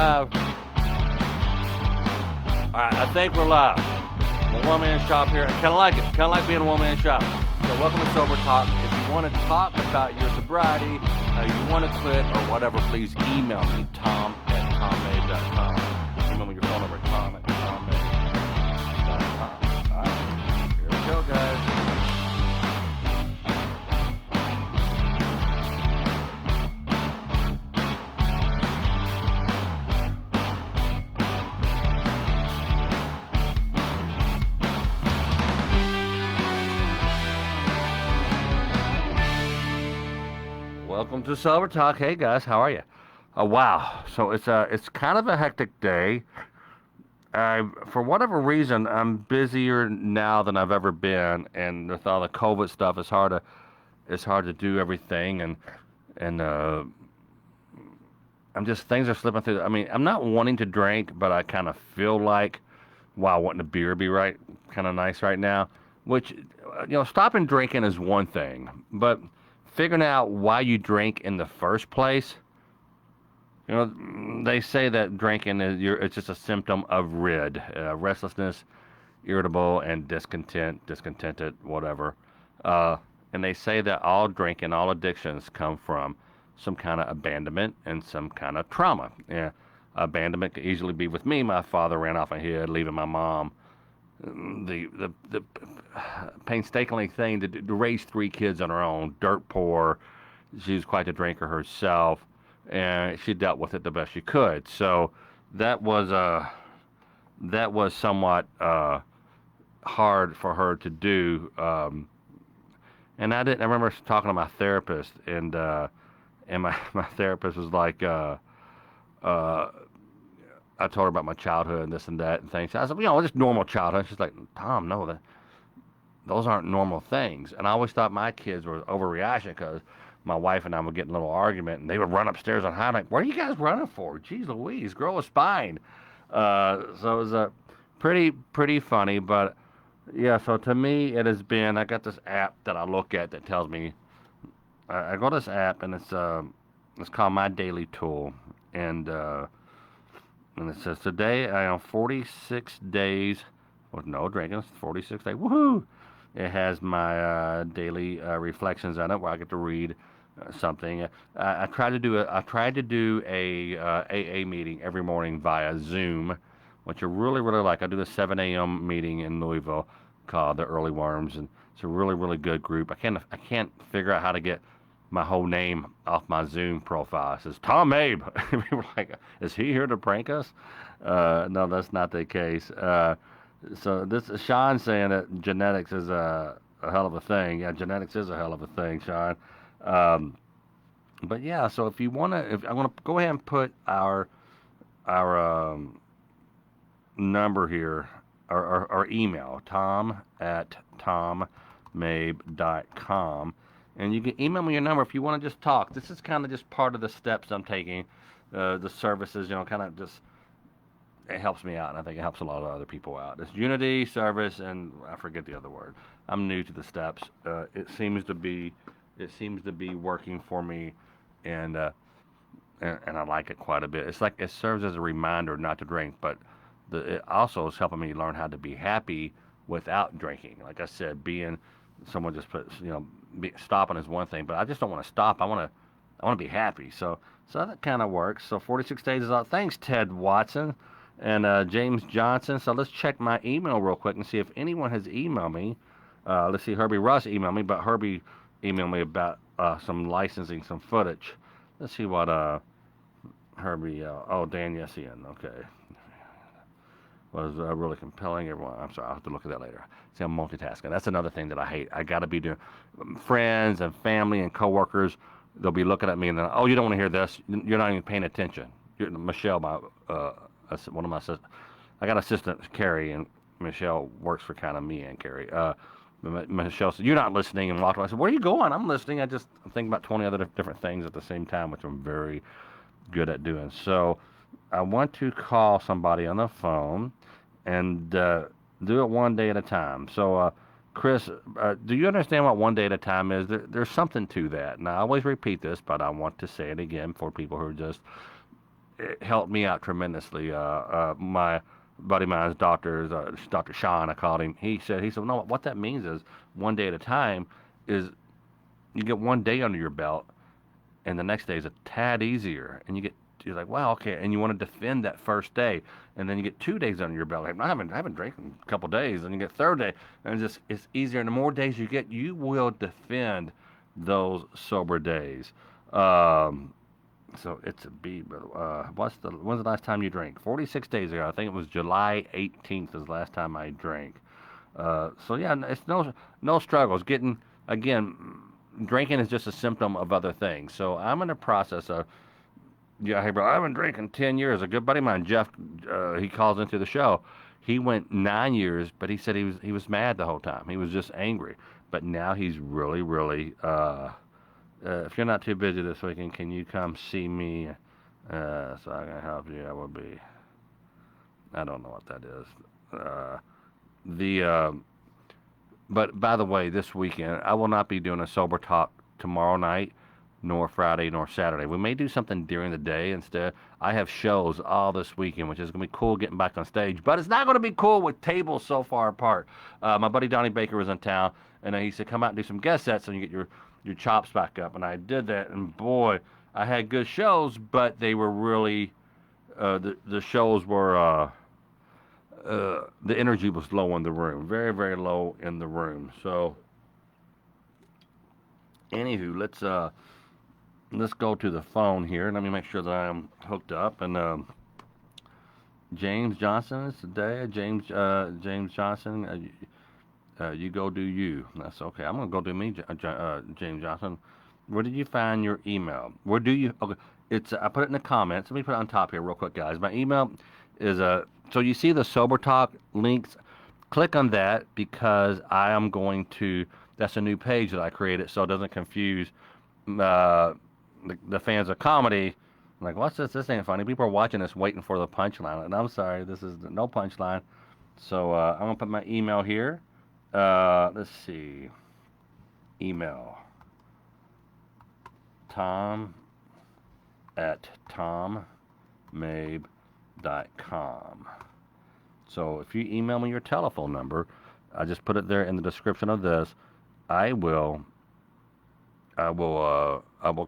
live. Alright, I think we're live. A one-man shop here. Kind of like it. Kind of like being a one-man shop. So welcome to Sober Talk. If you want to talk about your sobriety, you want to quit or whatever, please email me, tom@tommabe.com. Email me your phone number, tom@tommabe.com. Alright, here we go, guys. Welcome to Sober Talk. Hey guys, how are you? Wow. So it's kind of a hectic day. For whatever reason, I'm busier now than I've ever been, and with all the COVID stuff, it's hard to do everything, and I'm just, things are slipping through. I mean, I'm not wanting to drink, but I kind of feel like, wow, wanting a beer be right, kind of nice right now. Which, stopping drinking is one thing, but figuring out why you drink in the first place. They say that drinking it's just a symptom of restlessness, irritable, and discontented, whatever. And they say that all drinking, all addictions come from some kind of abandonment and some kind of trauma. Yeah, abandonment could easily be with me. My father ran off ahead, leaving my mom. The painstakingly thing to raise 3 kids on her own, dirt poor. She was quite a drinker herself, and she dealt with it the best she could. So that was somewhat hard for her to do. And I remember talking to my therapist, and my therapist was like, I told her about my childhood and this and that and things. I said, just normal childhood. She's like, Tom, no, those aren't normal things. And I always thought my kids were overreaction because my wife and I would get in a little argument, and they would run upstairs and hide. Like, what are you guys running for? Jeez Louise, grow a spine. So it was pretty funny. But yeah, so to me, it has been, I got this app that I look at that tells me, I go to this app, and it's called My Daily Tool. And it says, today I am 46 days with no drinking. 46 days. Woohoo! It has my daily reflections on it, where I get to read something. I tried to do a AA meeting every morning via Zoom, which I really, really like. I do the 7 a.m. meeting in Louisville called the Early Worms, and it's a really, really good group. I can't figure out how to get my whole name off my Zoom profile. It says Tom Mabe. People are like, is he here to prank us? No, that's not the case. So this Sean's saying that genetics is a hell of a thing. Yeah, genetics is a hell of a thing, Sean. But yeah, so if I'm gonna go ahead and put our number here, our email, tom@tommabe.com. And you can email me your number if you want to just talk. This is kind of just part of the steps I'm taking, the services, kind of just, it helps me out, and I think it helps a lot of other people out. It's unity, service, and I forget the other word. I'm new to the steps. It seems to be working for me, and I like it quite a bit. It's like it serves as a reminder not to drink, but it also is helping me learn how to be happy without drinking. Like I said, someone just put, stopping is one thing, but I just don't want to stop. I want to be happy. So that kind of works. So 46 days is out. Thanks, Ted Watson and James Johnson. So let's check my email real quick and see if anyone has emailed me. Let's see, Herbie Russ emailed me, but Herbie emailed me about some licensing, some footage. Let's see what Herbie, Dan Yessian, okay. Was really compelling. Everyone, I'm sorry, I'll have to look at that later. See, I'm multitasking. That's another thing that I hate. I got to be doing. Friends and family and coworkers, they'll be looking at me and then, you don't want to hear this. You're not even paying attention. Michelle, one of my assistants. I got assistant Carrie, and Michelle works for kind of me and Carrie. Michelle said, "You're not listening," and walked away. I said, "Where are you going?" "I'm listening. I'm thinking about 20 other different things at the same time," which I'm very good at doing. So I want to call somebody on the phone and do it one day at a time. So, Chris, do you understand what one day at a time is? There's something to that. And I always repeat this, but I want to say it again for people who are just it helped me out tremendously. My buddy of mine's doctor is Dr. Sean. I called him. He said, no, what that means is one day at a time is you get one day under your belt, and the next day is a tad easier, and you're like, wow, okay, and you want to defend that first day, and then you get 2 days under your belt. Like, I haven't drank in a couple days, and you get third day, and it's easier. And the more days you get, you will defend those sober days. Um, so it's a B, brother. When's the last time you drank? 46 days ago. I think it was July 18th is the last time I drank. So yeah, it's no struggles. Again, drinking is just a symptom of other things. So I'm in the process of, yeah, hey bro, I've been drinking 10 years. A good buddy of mine, Jeff, he calls into the show. He went 9 years, but he said he was mad the whole time. He was just angry. But now he's really, really. If you're not too busy this weekend, can you come see me so I can help you? I will be. I don't know what that is. The But by the way, this weekend I will not be doing a sober talk tomorrow night, nor Friday, nor Saturday. We may do something during the day instead. I have shows all this weekend, which is going to be cool getting back on stage. But it's not going to be cool with tables so far apart. My buddy Donnie Baker was in town, and he said, come out and do some guest sets so you get your chops back up. And I did that, and boy, I had good shows, but they were really, the shows were, the energy was low in the room. Very, very low in the room. So, anywho, let's go to the phone here. Let me make sure that I am hooked up. And James Johnson is today. James Johnson, you go do you. That's okay. I'm gonna go do me, James Johnson. Where did you find your email? Where do you? Okay, I put it in the comments. Let me put it on top here, real quick, guys. My email is So you see the Sober Talk links. Click on that because I am going to. That's a new page that I created, so it doesn't confuse the fans of comedy. Like, what's this? This ain't funny. People are watching this waiting for the punchline. And I'm sorry, this is no punchline. So I'm going to put my email here. Let's see. Email. Tom at tommabe.com. So if you email me your telephone number, I just put it there in the description of this. I will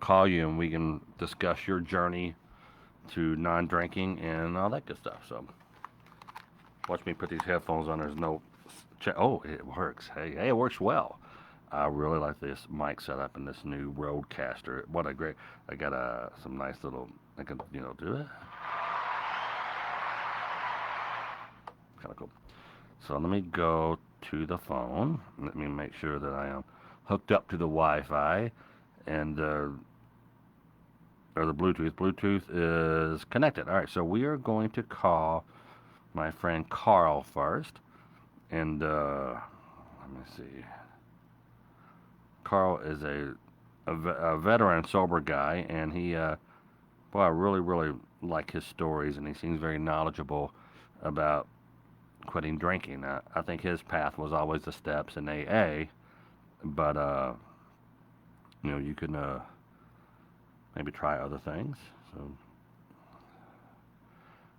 call you and we can discuss your journey to non-drinking and all that good stuff. So watch me put these headphones on. There's no oh, it works. Hey, it works well. I really like this mic setup and this new Rodecaster. What a great! I got some nice little. I can do it. Kind of cool. So let me go to the phone. Let me make sure that I am hooked up to the Wi-Fi and or the Bluetooth. Bluetooth is connected. All right, so we are going to call my friend Carl first, and let me see. Carl is a veteran sober guy, and he, boy, I really, really like his stories, and he seems very knowledgeable about quitting drinking. I think his path was always the steps in AA, but you can maybe try other things. So,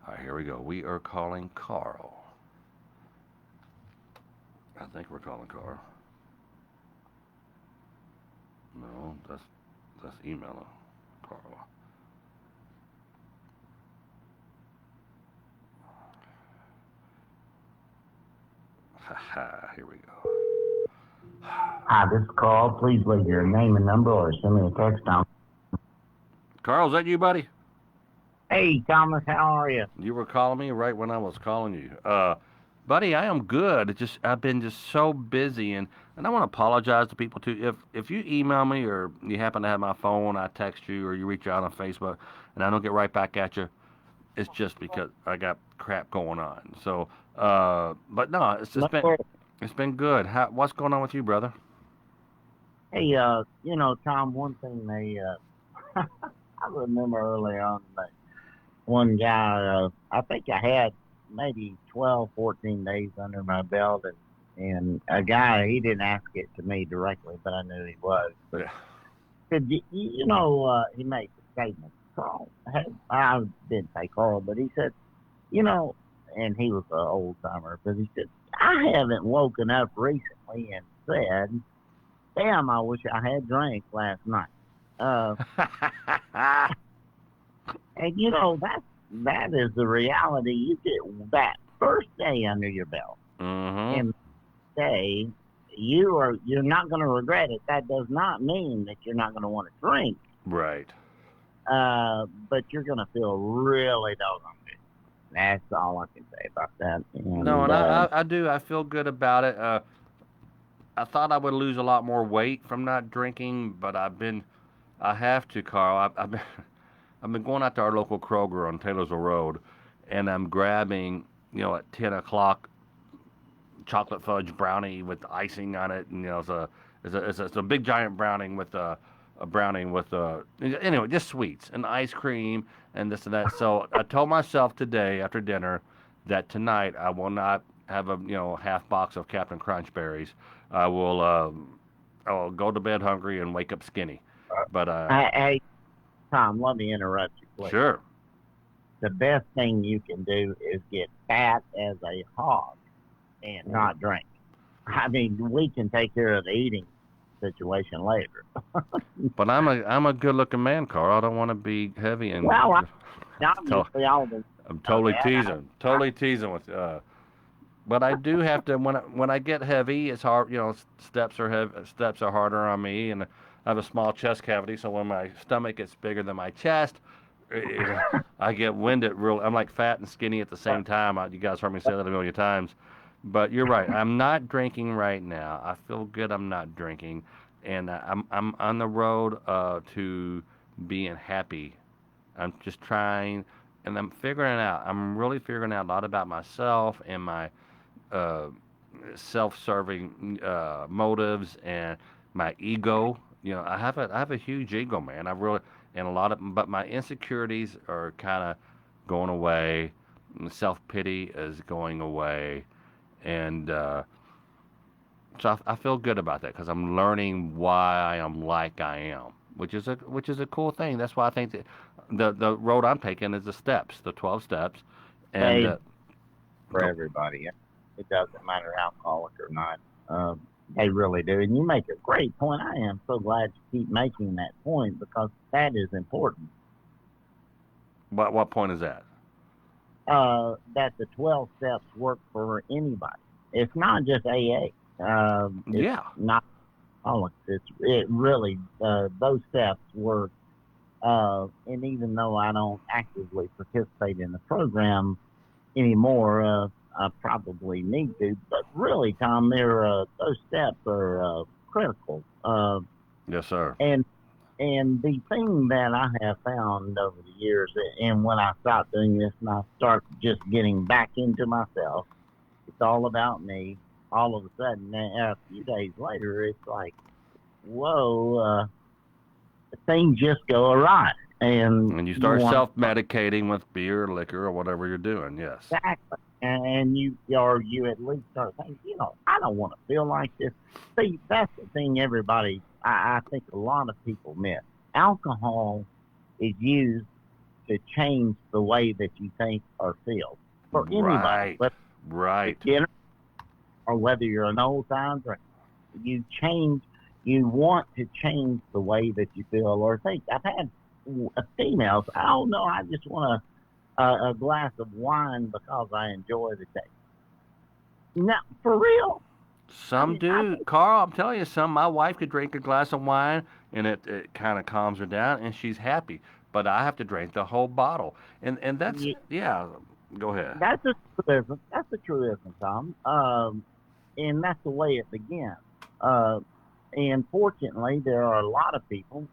all right, here we go. We are calling Carl. I think we're calling Carl. No, that's emailing Carl. Haha, here we go. Hi, this is Carl. Please leave your name and number or send me a text on. Carl, is that you, buddy? Hey, Thomas, how are you? You were calling me right when I was calling you. Buddy, I am good. I've been just so busy, and I want to apologize to people too. If you email me or you happen to have my phone, I text you or you reach out on Facebook, and I don't get right back at you, it's just because I got crap going on. So, but no, it's been good. What's going on with you, brother? Hey, Tom, one thing I remember early on that one guy, I think I had maybe 12, 14 days under my belt, and a guy, he didn't ask it to me directly, but I knew he was. But Yeah. he made the statement. Carl, I didn't say Carl, but he said, you know, and he was an old timer, but he said, I haven't woken up recently and said, damn, I wish I had drank last night. Uh, and that is the reality. You get that first day under your belt, Mm-hmm. and day you're not going to regret it. That does not mean that you're not going to want to drink, Right. but you're going to feel really doggone good. That's all I can say about that. No, And and I do. I feel good about it. I thought I would lose a lot more weight from not drinking, but I have to, Carl. I've been going out to our local Kroger on Taylorsville Road, and I'm grabbing, at 10 o'clock, chocolate fudge brownie with icing on it, and it's a big giant brownie with a brownie with anyway, just sweets and ice cream and this and that. So I told myself today after dinner that tonight I will not have a half box of Captain Crunch berries. I will I will go to bed hungry and wake up skinny. But hey, Tom, let me interrupt you, please. sure. The best thing you can do is get fat as a hog and not drink. I mean, we can take care of the eating situation later. But I'm a good looking man, Carl. I don't want to be heavy and. Well, to- obviously, all the I'm totally that. teasing. Totally teasing with. But I do have to when I get heavy, it's hard. Steps are heavy. Steps are harder on me, and I have a small chest cavity. So when my stomach gets bigger than my chest, I get winded real. I'm like fat and skinny at the same time. You guys heard me say that a million times. But you're right. I'm not drinking right now. I feel good. I'm not drinking, and I'm on the road to being happy. I'm just trying, and I'm figuring it out. I'm really figuring out a lot about myself and my uh, self-serving motives and my ego. I have a huge ego, man. I really and a lot of, but my insecurities are kind of going away. Self-pity is going away, and so I feel good about that because I'm learning why I am like I am, which is a cool thing. That's why I think that the road I'm taking is the steps, the 12 steps, and hey for go, everybody. It doesn't matter alcoholic or not. They really do. And you make a great point. I am so glad you keep making that point because that is important. what point is that? That the 12 steps work for anybody. It's not just AA. It's Yeah, not alcoholics. It really, those steps work. And even though I don't actively participate in the program anymore, I probably need to. But really, Tom, those steps are critical. yes, sir. And the thing that I have found over the years, and when I stop doing this and I start just getting back into myself, it's all about me. All of a sudden, a few days later, it's like, whoa, things just go awry. And And you you start want self-medicating with beer, liquor, or whatever you're doing. Yes. exactly. And you at least start thinking, I don't want to feel like this. See, that's the thing I think a lot of people miss. Alcohol is used to change the way that you think or feel for anybody, Right. whether Right. you're beginner or whether you're an old time drinker. You want to change the way that you feel or think. I've had females, oh no, I just want a glass of wine because I enjoy the taste. No, for real. I Some mean, I do, think Carl. I'm telling you, my wife could drink a glass of wine, and it kind of calms her down, and she's happy. But I have to drink the whole bottle, and that's you, yeah. Go ahead. that's a truism. That's a truism, Tom. And that's the way it begins. Uh, and fortunately, there are a lot of people,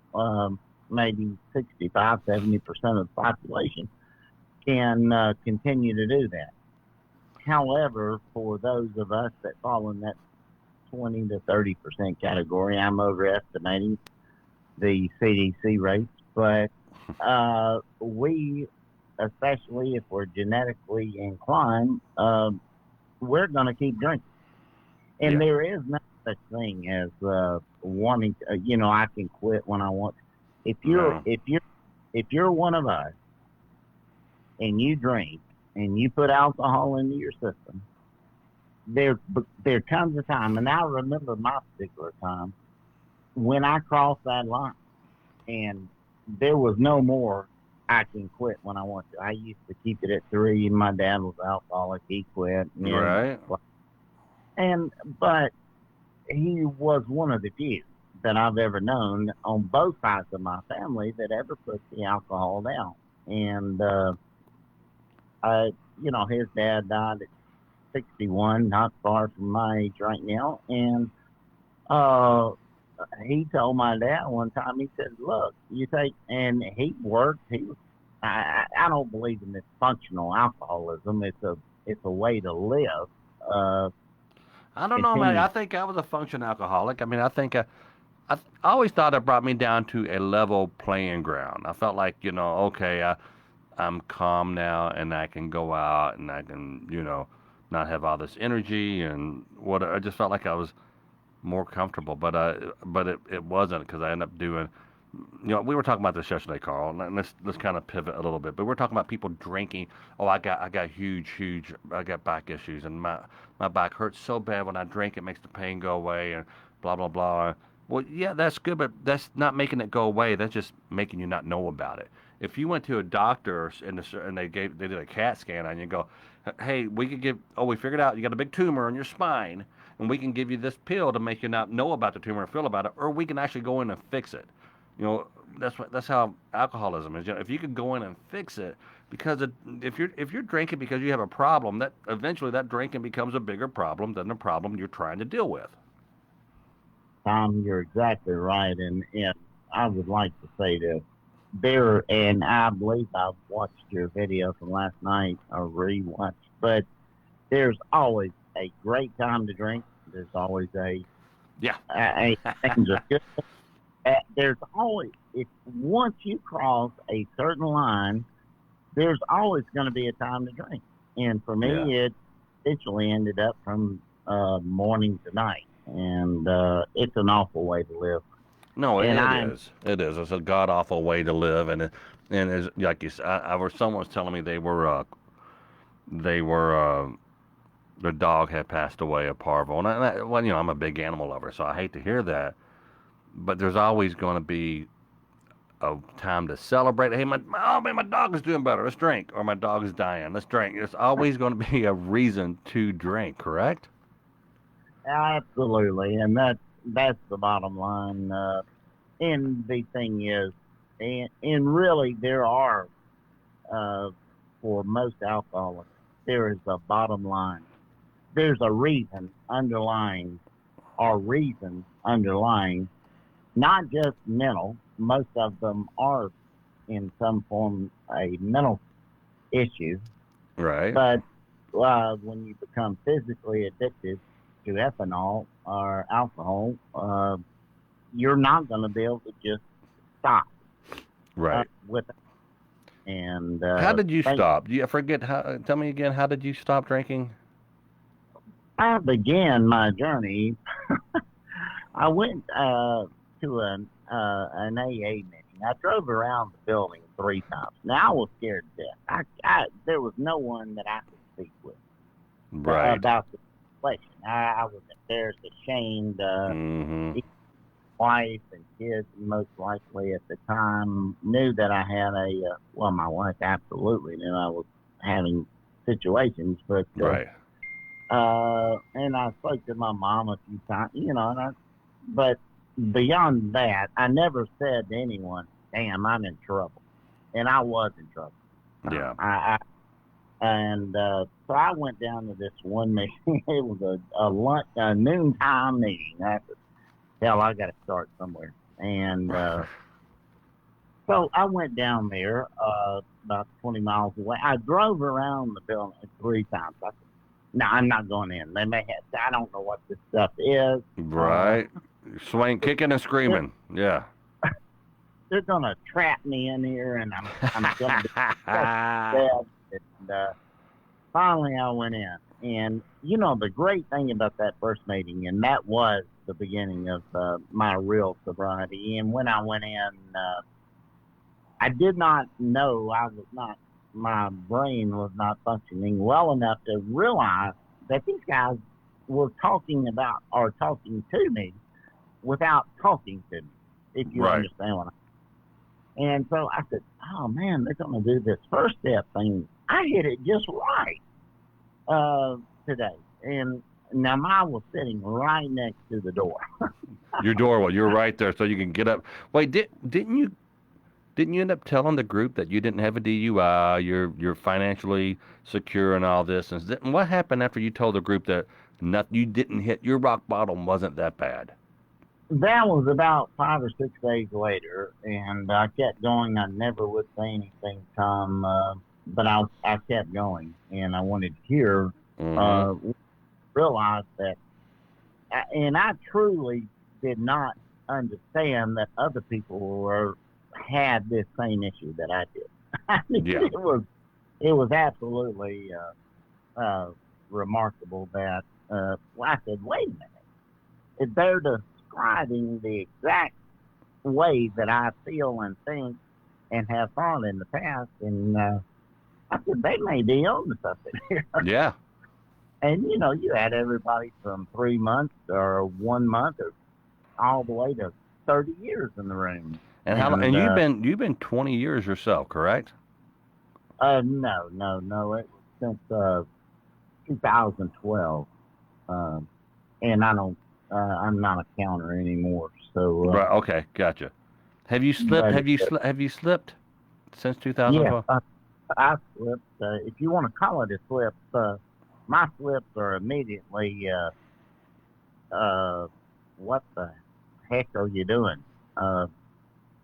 maybe 65, 70% of the population, can continue to do that. However, for those of us that fall in that 20 to 30% category, I'm overestimating the CDC rates, but we, especially if we're genetically inclined, we're going to keep drinking. And Yeah. there is no such thing as wanting to, I can quit when I want. If you're No. if you're if you're one of us and you drink and you put alcohol into your system, there there comes a time, and I remember my particular time when I crossed that line, and there was no more. I can quit when I want to. I used to keep it at 3. My dad was alcoholic. He quit. Right. And but he was one of the few that I've ever known on both sides of my family that ever put the alcohol down. And his dad died at 61, not far from my age right now. And uh, he told my dad one time, he said, "Look, you take," and he worked. I don't believe in this functional alcoholism. It's a way to live. Uh, I don't know, man. continue. I think I was a functional alcoholic. I mean, I always thought it brought me down to a level playing ground. I felt like, okay, I'm calm now and I can go out and I can, not have all this energy and what. I just felt like I was more comfortable, but it wasn't because I ended up doing. We were talking about this yesterday, Carl, and let's kind of pivot a little bit. But we're talking about people drinking. Oh, I got huge. I got back issues, and my back hurts so bad when I drink. It makes the pain go away, and blah blah blah. Well, yeah, that's good, but that's not making it go away. That's just making you not know about it. If you went to a doctor and they did a CAT scan on you and go, hey, we figured out you got a big tumor in your spine, and we can give you this pill to make you not know about the tumor and feel about it, or we can actually go in and fix it. You know, that's how alcoholism is. If you could go in and fix it, because if you're drinking because you have a problem, that eventually that drinking becomes a bigger problem than the problem you're trying to deal with. Tom, you're exactly right. And I would like to say this. And I believe I've watched your video from last night or rewatched, but there's always a great time to drink. There's always Yeah. things are good. There's always, if once you cross a certain line, there's always going to be a time to drink. And for Yeah. me, it eventually ended up from morning to night. And it's an awful way to live. No, And it I'm is. It is. It's a god awful way to live, and as like you said, someone was telling me they were their dog had passed away of parvo, and well, I'm a big animal lover, so I hate to hear that. But there's always going to be a time to celebrate. Hey, my dog is doing better. Let's drink. Or my dog is dying. Let's drink. There's always going to be a reason to drink. Correct? absolutely, and that's the bottom line. And the thing is, and really, there are for most alcoholics, there is a bottom line. There's a reason underlying, or reasons underlying, not just mental. Most of them are in some form a mental issue, Right. but when you become physically addicted to ethanol or alcohol, you're not going to be able to just stop Right. with it. And How did you stop? Do you forget how? Tell me again. How did you stop drinking? I began my journey. I went to an AA meeting. I drove around the building 3 times. Now I was scared to death. There was no one that I could speak with Right. about the situation. I was embarrassed, ashamed. Mm-hmm. Wife and kids, most likely at the time, knew that I had my wife absolutely knew I was having situations, but Right. and I spoke to my mom a few times, but beyond that, I never said to anyone, "Damn, I'm in trouble," and I was in trouble. Yeah. So I went down to this one meeting. It was a noontime meeting. Hell, I got to start somewhere, and so I went down there about 20 miles away. I drove around the building 3 times. I said, "No, I'm not going in. They may have. I don't know what this stuff is. Right. Swing, kicking and screaming. Yeah. They're gonna trap me in here, and I'm gonna be dead." And finally, I went in, and the great thing about that first meeting, and that was the beginning of my real sobriety. And when I went in, I did not know my brain was not functioning well enough to realize that these guys were talking about or talking to me without talking to me, if you Right. understand what And so I said, oh man, they're going to do this first step thing. I hit it just right today. And now mine was sitting right next to the door. Your door. Well, you're right there, so you can get up. Wait, didn't you end up telling the group that you didn't have a DUI? You're financially secure and all this. And what happened after you told the group that you didn't hit your rock bottom wasn't that bad? That was about 5 or 6 days later, and I kept going. I never would say anything, Tom, but I kept going, and I wanted to hear, Mm-hmm. uh, realize that, and I truly did not understand that other people had this same issue that I did. I mean, Yeah. it was absolutely remarkable that well, I said, wait a minute, if they're describing the exact way that I feel and think and have thought in the past, and I said they may be on to something here. Yeah. And you had everybody from 3 months or 1 month or all the way to 30 years in the room. And how? And And you've been 20 years yourself, correct? no, no, no, it was since 2012. Um, and I don't, I'm not a counter anymore. So, Right. Okay. Gotcha. Have you slipped? but Have you slipped since yeah, 2012? I slipped. If you want to call it a slip, my slips are immediately, what the heck are you doing? Uh,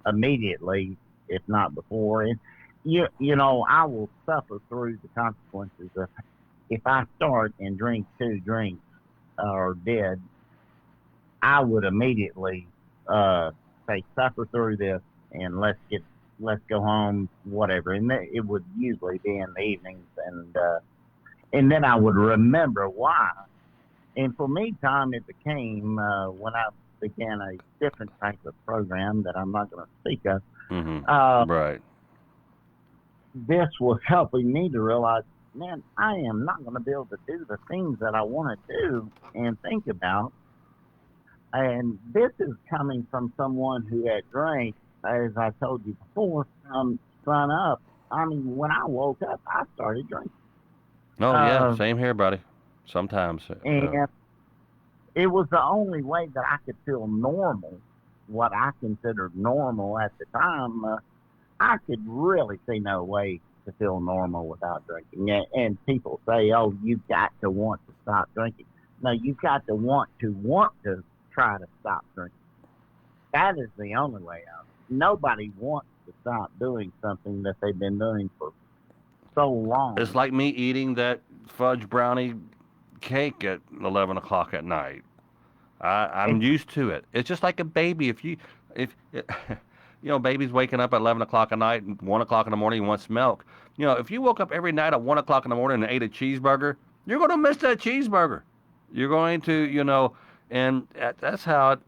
Immediately, if not before. And I will suffer through the consequences if I start and drink 2 drinks or did. I would immediately say suffer through this and let's go home, whatever. And it would usually be in the evenings, and then I would remember why. And for me, Tom, it became when I began a different type of program that I'm not going to speak of. Uh, Mm-hmm. Right. this was helping me to realize, man, I am not going to be able to do the things that I want to do and think about. And this is coming from someone who had drank, as I told you before, from sun up. I mean, when I woke up, I started drinking. Oh yeah. Uh, Same here, buddy. Sometimes. and it was the only way that I could feel normal, what I considered normal at the time. I could really see no way to feel normal without drinking. And people say, "Oh, you've got to want to stop drinking." No, you've got to want to try to stop drinking. That is the only way out. Nobody wants to stop doing something that they've been doing for so It's long. like me eating that fudge brownie cake at 11 o'clock at night. I'm And used to it. It's just like a baby. If babies waking up at 11 o'clock at night and 1 o'clock in the morning and wants milk. If you woke up every night at 1 o'clock in the morning and ate a cheeseburger, you're going to miss that cheeseburger. You're going to, and that's how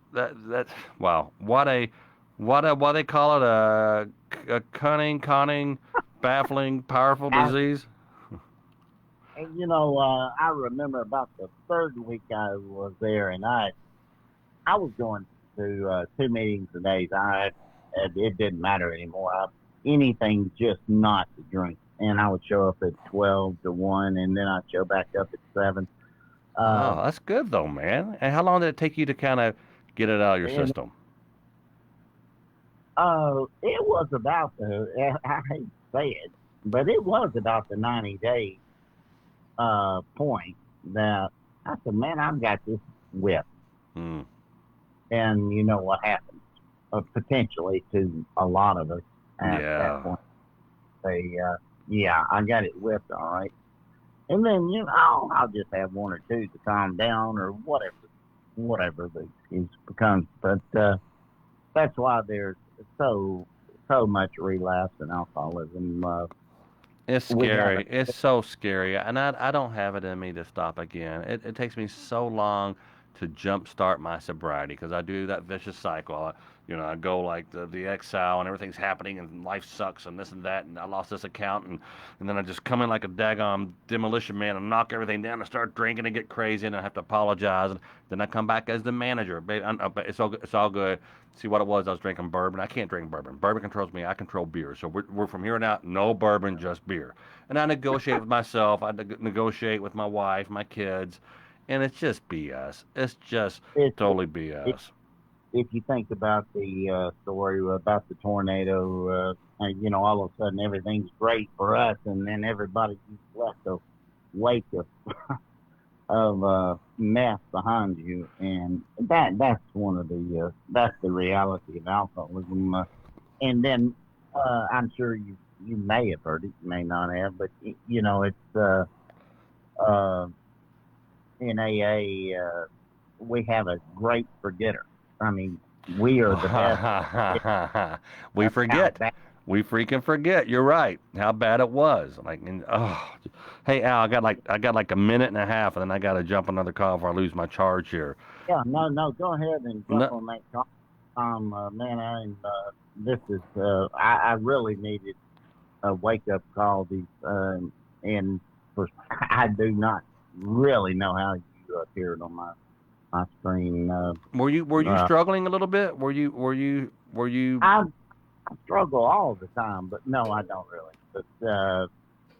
wow, what they call it, a conning, baffling, powerful I, disease. I remember about the third week I was there, and I was going to 2 meetings a day. It didn't matter anymore. Anything just not to drink. And I would show up at 12 to 1, and then I'd show back up at 7. Uh, Oh, that's good though, man. And how long did it take you to kind of get it out of your and system? it was about I hate to say it, but it was about the 90-day point that I said, man, I've got this whip. Hmm. And you know what happens potentially to a lot of us at that Yeah. point. Yeah, I got it whipped, all right. And then I'll just have one or two to calm down or whatever the excuse becomes. But that's why there's so much relapse and alcoholism. It's We have scary. It's so scary. And I don't have it in me to stop again. It takes me so long to jumpstart my sobriety because I do that vicious cycle. I go like the exile and everything's happening and life sucks and this and that and I lost this account and then I just come in like a daggone demolition man and knock everything down and start drinking and get crazy and I have to apologize and then I come back as the manager. It's all good. See what it was? I was drinking bourbon. I can't drink bourbon. Bourbon controls me. I control beer. So we're from here on out, no bourbon, just beer. And I negotiate with myself. I negotiate with my wife, my kids, and it's just BS. It's just If, totally if, BS. if you think about the story about the tornado, all of a sudden everything's great for us, and then everybody just left a wake of mess behind you, and that's one of the that's the reality of alcoholism. And then I'm sure you may have heard it, you may not have, but it's uh, in AA we have a great forgetter. I mean, we are the best. We How forget. bad. We freaking forget. You're right. How bad it was. Hey Al, I got like a minute and a half, and then I got to jump another call before I lose my charge here. Yeah, no, go ahead and jump No, on that call. Man, this is I really needed a wake up call. And for I do not really know how you appeared on my screen. were you Uh, struggling a little bit? Were you I, I struggle all the time, but no, I don't really. But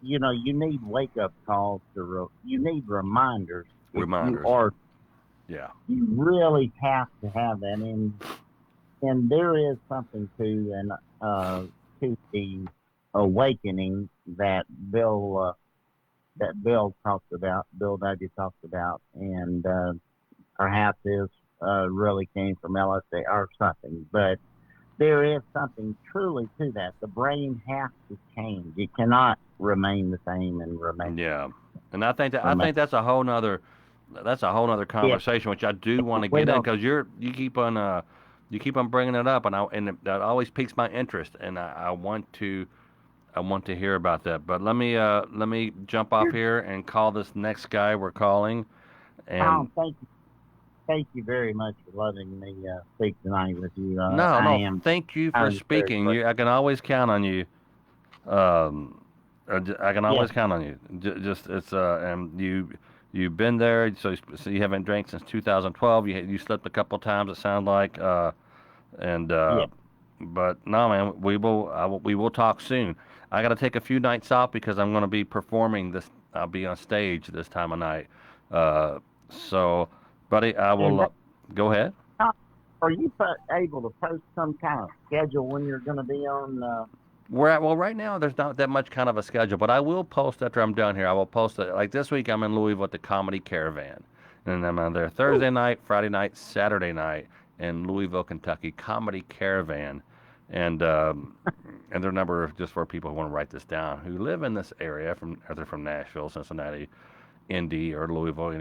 you need wake up calls you need reminders if you reminders? are. Yeah. You really have to have that and there is something to the awakening that Bill talked about, Bill Dudley talked about, and perhaps this really came from LSD or something. But there is something truly to that. The brain has to change. It cannot remain the same and Yeah, and I remain. think that's a whole nother Yeah, conversation, which I do want to we get in don't. because you keep on bringing it up, that always piques my interest, and I want to hear about that. But let me jump off Here, here and call this next guy we're calling, and Tom, thank you very much for letting me speak tonight with you. no, thank you I for am very speaking. grateful. I can always count on you. Um, I can Yeah, always count on you. Just it's and you've been there, so you haven't drank since 2012. You slept a couple times. It sounds like, and yeah. but no, man, we will talk soon. I got to take a few nights off because I'm going to be performing this. I'll be on stage this time of night. Uh, so, buddy, I And will go ahead. Tom, are you able to post some kind of schedule when you're going to be on? Well, right now there's not that much kind of a schedule, but I will post after I'm done here. I will post it. Like this week, I'm in Louisville at the Comedy Caravan, and I'm on there Ooh, Thursday night, Friday night, Saturday night in Louisville, Kentucky. Comedy Caravan, and and there are a number of just for people who want to write this down who live in this area either from Nashville, Cincinnati, Indy, or Louisville,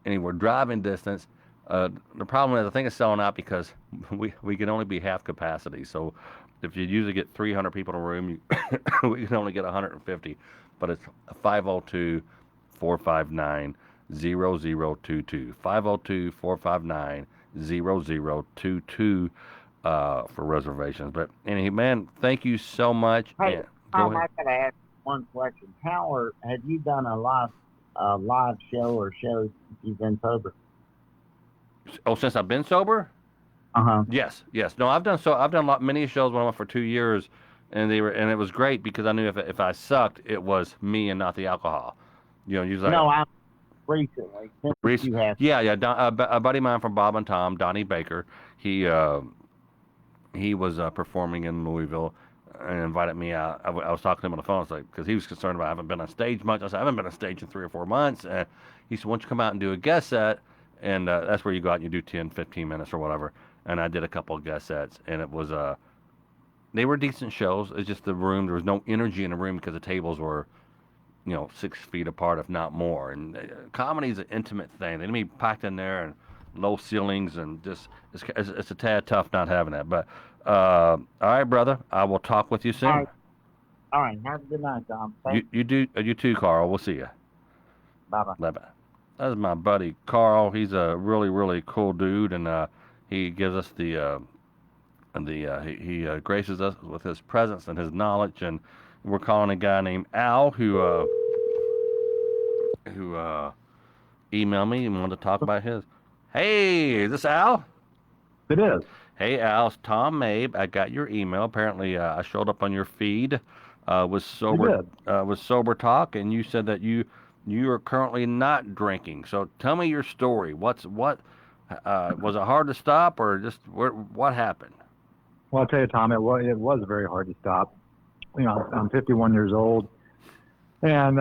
anywhere driving distance. The problem is I think it's selling out because we can only be half capacity. So if you usually get 300 people in a room, we can only get 150. But it's 502 459 0022. 502 459 0022 for reservations. But anyway, man, thank you so much. hey, And go Tom, ahead. I got to ask one question. Have you done a live show or shows if you've been sober? Oh, since I've been sober? Uh huh. Yes, yes. No, I've done many shows when I went for 2 years, and it was great because I knew if I sucked, it was me and not the alcohol. Usually No, I recently since Reese, you have. yeah, yeah. A buddy of mine from Bob and Tom, Donnie Baker, he uh, he was performing in Louisville and invited me out. I was talking to him on the phone. It's like because he was concerned about I haven't been on stage much. I said I haven't been on stage in 3 or 4 months. And he said, "Why don't you come out and do a guest set?" And that's where you go out and you do 10, 15 minutes or whatever. And I did a couple of guest sets, and it was they were decent shows. It's just the room. There was no energy in the room because the tables were 6 feet apart, if not more. And comedy is an intimate thing. They need to be packed in there and low ceilings, and just it's a tad tough not having that. But all right, brother, I will talk with you All soon. right, all right. Have a good night, Tom. Thank You too, Carl. We'll see you. you. Bye bye. Bye bye. That's my buddy Carl. He's a really, really cool dude, and he gives us he graces us with his presence and his knowledge. And we're calling a guy named Al who emailed me and wanted to talk about his. Hey, is this Al? It is. Hey, Al, it's Tom Mabe. I got your email. Apparently, I showed up on your feed You did. with sober talk, and you said that you are currently not drinking. So tell me your story. What was it hard to stop, or just what happened? Well, I'll tell you, Tom, it was very hard to stop. I'm 51 years old, and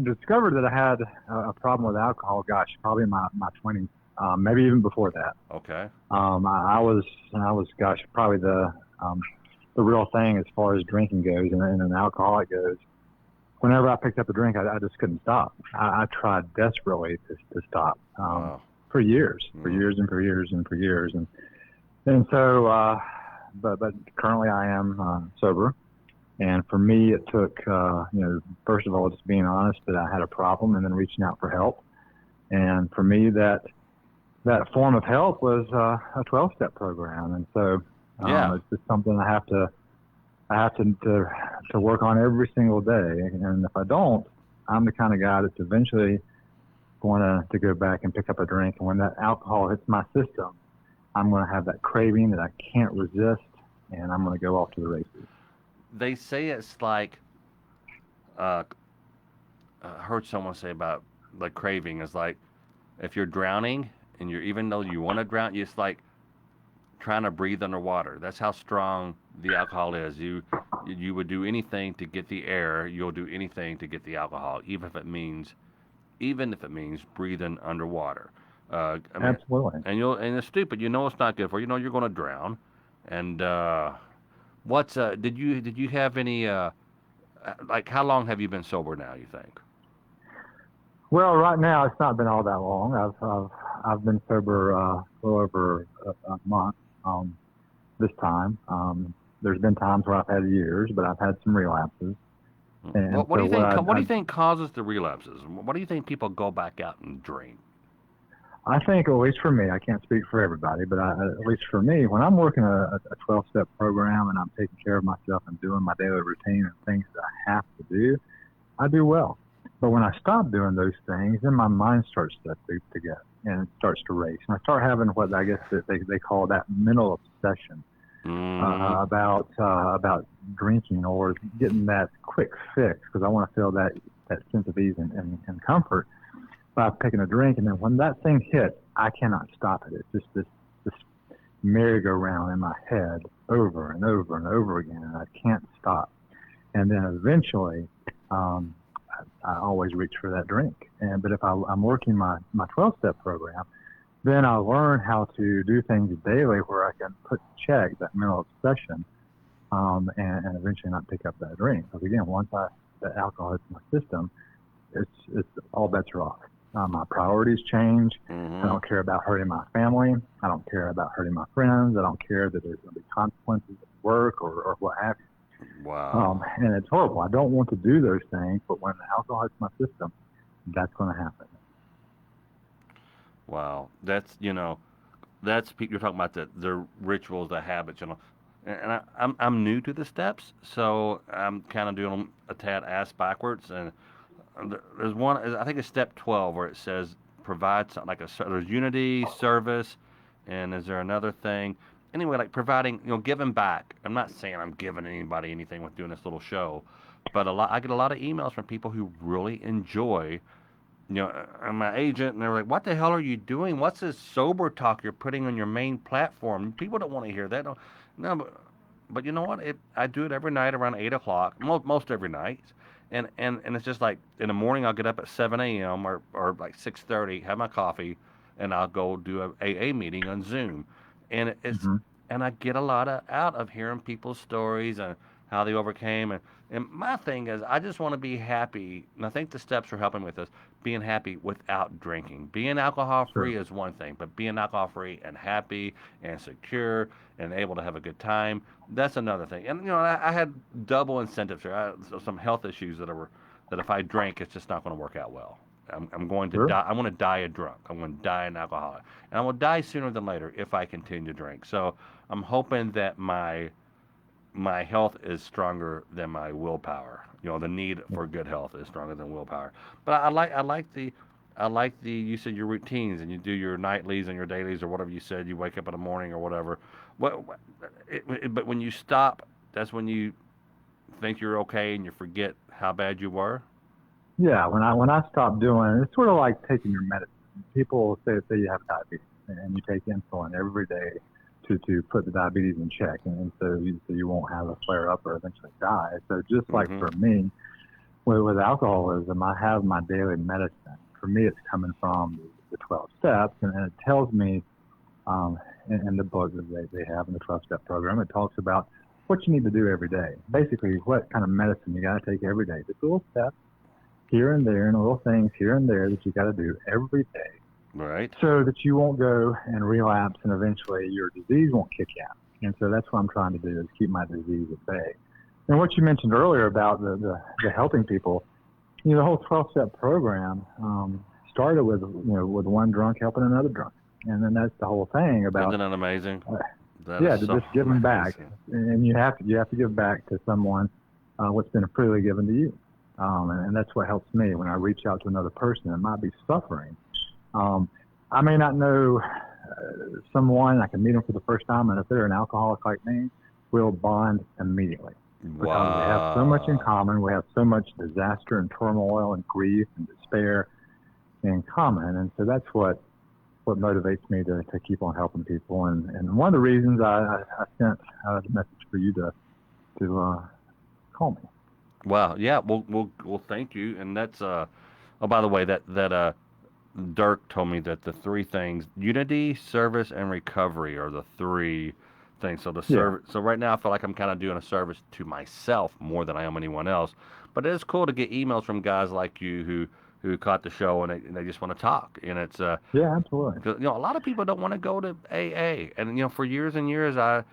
discovered that I had a problem with alcohol. Gosh, probably in my 20s, maybe even before that. Okay. I was, gosh, probably the real thing as far as drinking goes, and an alcoholic goes. Whenever I picked up a drink, I just couldn't stop. I tried desperately to stop Wow. for years, for Mm. years and for years and for years, and so. But currently I am sober, and for me it took first of all just being honest that I had a problem, and then reaching out for help. And for me that form of help was a 12-step program, and so Yeah. it's just something I have to work on every single day. And if I don't, I'm the kind of guy that's eventually going to go back and pick up a drink, and when that alcohol hits my system, I'm going to have that craving that I can't resist, and I'm going to go off to the races. They say it's like uh, I heard someone say about like craving is like if you're drowning and you're even though you want to drown, it's like trying to breathe underwater. That's how strong the alcohol is. You would do anything to get the air. You'll do anything to get the alcohol, even if it means breathing underwater. I mean, Absolutely. and it's stupid. You know it's not good for you. You know you're going to drown. And did you have any like how long have you been sober now? You think? Well, right now it's not been all that long. I've been sober a little over a month. This time, there's been times where I've had years, but I've had some relapses. And What do so you what think? I, What do I you think causes the relapses? What do you think people go back out and drink? I think, at least for me, I can't speak for everybody, but at least for me, when I'm working a 12-step program and I'm taking care of myself and doing my daily routine and things that I have to do, I do well. But when I stop doing those things, then my mind starts to get and it starts to race. And I start having what I guess that they call that mental obsession Mm-hmm. about drinking or getting that quick fix because I want to feel that sense of ease and comfort by picking a drink. And then when that thing hits, I cannot stop it. It's just this merry-go-round in my head over and over and over again, and I can't stop. And then eventually, um, I always reach for that drink. But if I'm working my 12-step program, then I learn how to do things daily where I can put in check that mental obsession, and eventually not pick up that drink. Because again, once the alcohol hits my system, it's all bets are off. My priorities change. I Mm-hmm. don't care about hurting my family. I don't care about hurting my friends. I don't care that there's going to be consequences at work or what have you. Wow. And it's horrible. I don't want to do those things, but when the alcohol hits my system, that's going to happen. Wow. You're talking about the rituals, the habits, And I'm new to the steps, so I'm kind of doing them a tad ass backwards. And there's one, I think it's step 12, where it says provide something like there's unity, service, and is there another thing? Anyway, like providing, giving back. I'm not saying I'm giving anybody anything with doing this little show, but I get a lot of emails from people who really enjoy I'm my agent, and they're like, "What the hell are you doing? What's this sober talk you're putting on your main platform? People don't want to hear that." No, but you know what? I do it every night around 8 o'clock, most every night, and it's just like in the morning I'll get up at 7 a.m. or like 6:30, have my coffee, and I'll go do a AA meeting on Zoom, and it's Hmm. and I get a lot out of hearing people's stories and how they overcame and my thing is, I just want to be happy, and I think the steps are helping with this. Being happy without drinking. Being alcohol Sure. free is one thing, but being alcohol free and happy and secure and able to have a good time, that's another thing. And I had double incentives here. Some health issues that if I drank, it's just not going to work out well. I'm going to Sure. die. I want to die a drunk. I'm going to die an alcoholic, and I will die sooner than later if I continue to drink. So I'm hoping that my health is stronger than my willpower. You know, the need for good health is stronger than willpower. But I like the you said your routines and you do your nightlies and your dailies or whatever you said. You wake up in the morning or whatever. But when you stop, that's when you think you're okay and you forget how bad you were. Yeah, when I stop doing it, it's sort of like taking your medicine. People say you have diabetes and you take insulin every day to put the diabetes in check, and so you won't have a flare up or eventually die. So just like Hmm. for me, with alcoholism, I have my daily medicine. For me, it's coming from the 12 steps, and it tells me in the book that they have in the 12-step program, it talks about what you need to do every day. Basically, what kind of medicine you got to take every day. Just little steps here and there, and little things here and there that you got to do every day, Right. so that you won't go and relapse, and eventually your disease won't kick in. And so that's what I'm trying to do, is keep my disease at bay. And what you mentioned earlier about the helping people, the whole 12-step program started with with one drunk helping another drunk, and then that's the whole thing about Isn't that amazing? That is yeah, so just giving back, amazing. and you have to give back to someone what's been freely given to you, and that's what helps me when I reach out to another person that might be suffering. I may not know someone, I can meet them for the first time, and if they're an alcoholic like me, we'll bond immediately because we have so much in Wow. common. We have so much disaster and turmoil and grief and despair in common, and so that's what motivates me to keep on helping people. And one of the reasons I sent the message for you to call me. Wow. Yeah. Well. Thank you. And that's Oh, by the way, that Dirk told me that the three things: unity, service, and recovery are the three things. So the Yeah, service. So right now, I feel like I'm kind of doing a service to myself more than I am anyone else. But it is cool to get emails from guys like you who caught the show and they just want to talk. And it's yeah, absolutely. 'cause, a lot of people don't want to go to AA. And for years and years, I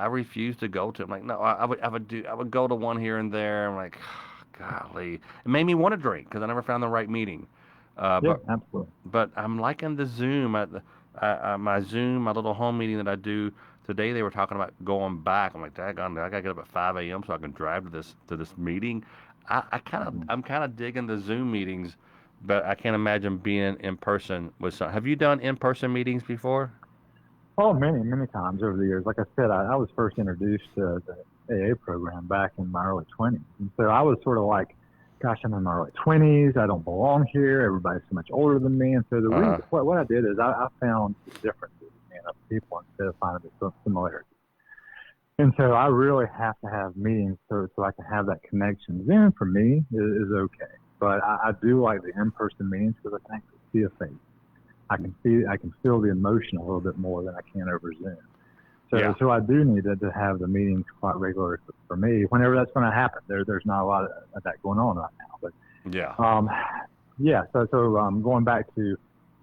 refused to go to. I'm like, no, I would go to one here and there. I'm like, golly, it made me want to drink because I never found the right meeting. Uh, Yeah, but absolutely. but I'm liking the Zoom my Zoom, my little home meeting that I do today. They were talking about going back. I'm like, daggone, I gotta get up at 5 a.m. so I can drive to this meeting. Mhm. I'm kind of digging the Zoom meetings, but I can't imagine being in person with some. Have you done in person meetings before? Oh, many times over the years. Like I said, I was first introduced to the AA program back in my early 20s, and so I was sort of like, gosh, I'm in my early 20s. I don't belong here. Everybody's so much older than me. And so the Uh huh. reason, what I did is I found the differences in other people instead of finding the similarities. And so I really have to have meetings so I can have that connection. Zoom for me is okay, but I do like the in-person meetings because I can actually see a face. I can feel the emotion a little bit more than I can over Zoom. Yeah. So I do need to have the meetings quite regularly for me. Whenever that's going to happen, there's not a lot of that going on right now. Yeah. But yeah. So going back to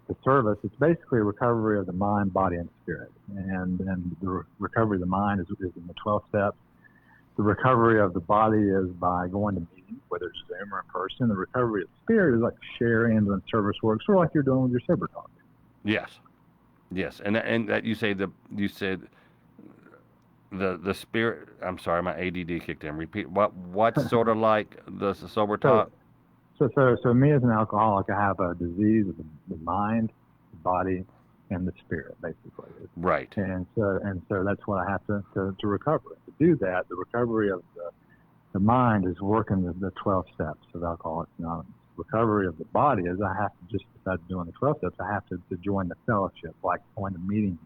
the service, it's basically a recovery of the mind, body, and spirit. And the recovery of the mind is in the 12 steps. The recovery of the body is by going to meetings, whether it's Zoom or in person. The recovery of the spirit is like sharing and doing service work, sort of like you're doing with your sober talk. Yes. Yes. And that you said the spirit. I'm sorry, my ADD kicked in. Repeat. What's sort of like the sober So talk? so me as an alcoholic, I have a disease of the mind, the body, and the spirit, basically. Right. And so that's what I have to recover. To do that, the recovery of the mind is working the 12 steps of Alcoholics Anonymous. Recovery of the body is I have to just, besides doing the 12 steps, I have to join the fellowship, like going to meetings,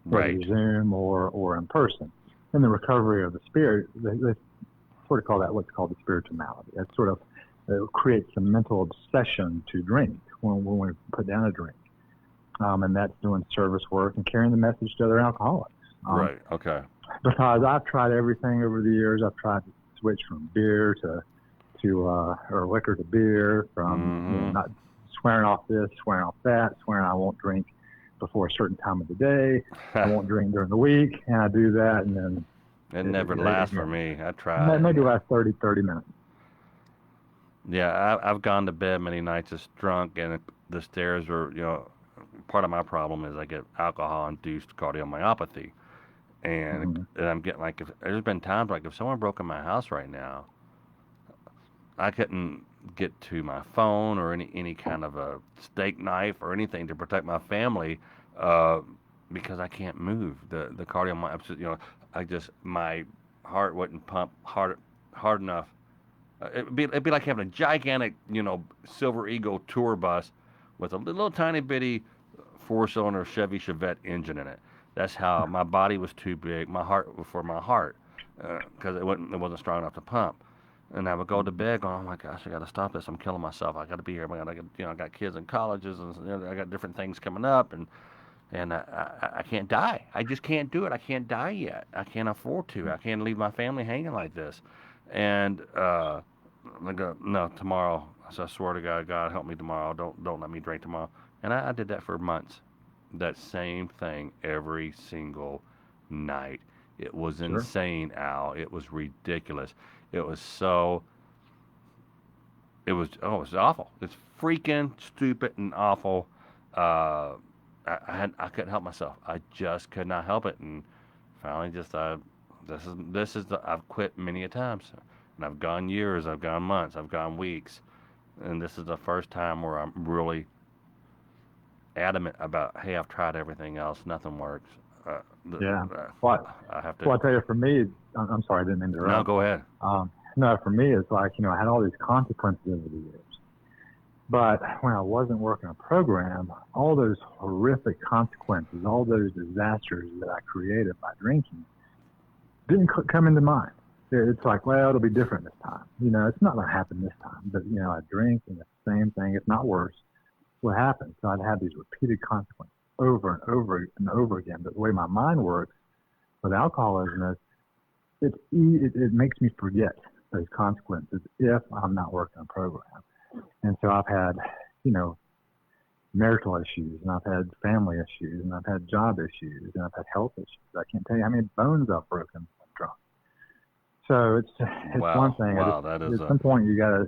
whether Right. it's Zoom or in person. And the recovery of the spirit, they sort of call that what's called the spiritual malady. That sort of creates a mental obsession to drink when we put down a drink. And that's doing service work and carrying the message to other alcoholics. Right. Okay. Because I've tried everything over the years. I've tried to switch from beer to or liquor to beer, from Mm-hmm. not swearing off this, swearing off that, swearing I won't drink before a certain time of the day. I won't drink during the week, and I do that, and then It never lasts for again, me. I tried. maybe last 30 minutes. Yeah, I've gone to bed many nights just drunk, and the stairs are, part of my problem is I get alcohol-induced cardiomyopathy, Hmm. and I'm getting like, there's been times like if someone broke in my house right now, I couldn't get to my phone or any kind of a steak knife or anything to protect my family, uh, because I can't move. The cardiomyopathy, I just my heart wouldn't pump hard enough. It'd be like having a gigantic, Silver Eagle tour bus with a little tiny bitty four-cylinder Chevy Chevette engine in it. That's how my body was too big. My heart for my heart, because it wasn't strong enough to pump. And I would go to bed going, oh my gosh, I got to stop this. I'm killing myself. I got to be here. I got kids in colleges, and I got different things coming up, and I can't die. I just can't do it. I can't die yet. I can't afford to. I can't leave my family hanging like this. And I go, no, tomorrow. So I swear to God, God help me tomorrow. Don't let me drink tomorrow. And I did that for months. That same thing every single night. It was Sure. insane, Al. It was ridiculous. It was so. It was awful. It's freaking stupid and awful. Uh, I couldn't help myself. I just could not help it, and finally, this is I've quit many a times, and I've gone years, I've gone months, I've gone weeks, and this is the first time where I'm really adamant about, hey, I've tried everything else, nothing works. Uh, Yeah. uh, What? I have to. Well, I tell you, for me, I'm sorry, I didn't No, interrupt. go ahead. No, for me, it's like, I had all these consequences over the years. But when I wasn't working a program, all those horrific consequences, all those disasters that I created by drinking didn't come into mind. It's like, well, it'll be different this time. It's not going to happen this time. But, I drink and the same thing, if not worse, what happened. So I'd have these repeated consequences over and over and over again. But the way my mind works with alcoholism is it makes me forget those consequences if I'm not working a program. And so I've had, you know, marital issues, and I've had family issues, and I've had job issues, and I've had health issues. I can't tell you how many bones I've broken when drunk. So it's one Wow, thing. wow, that is At some point you gotta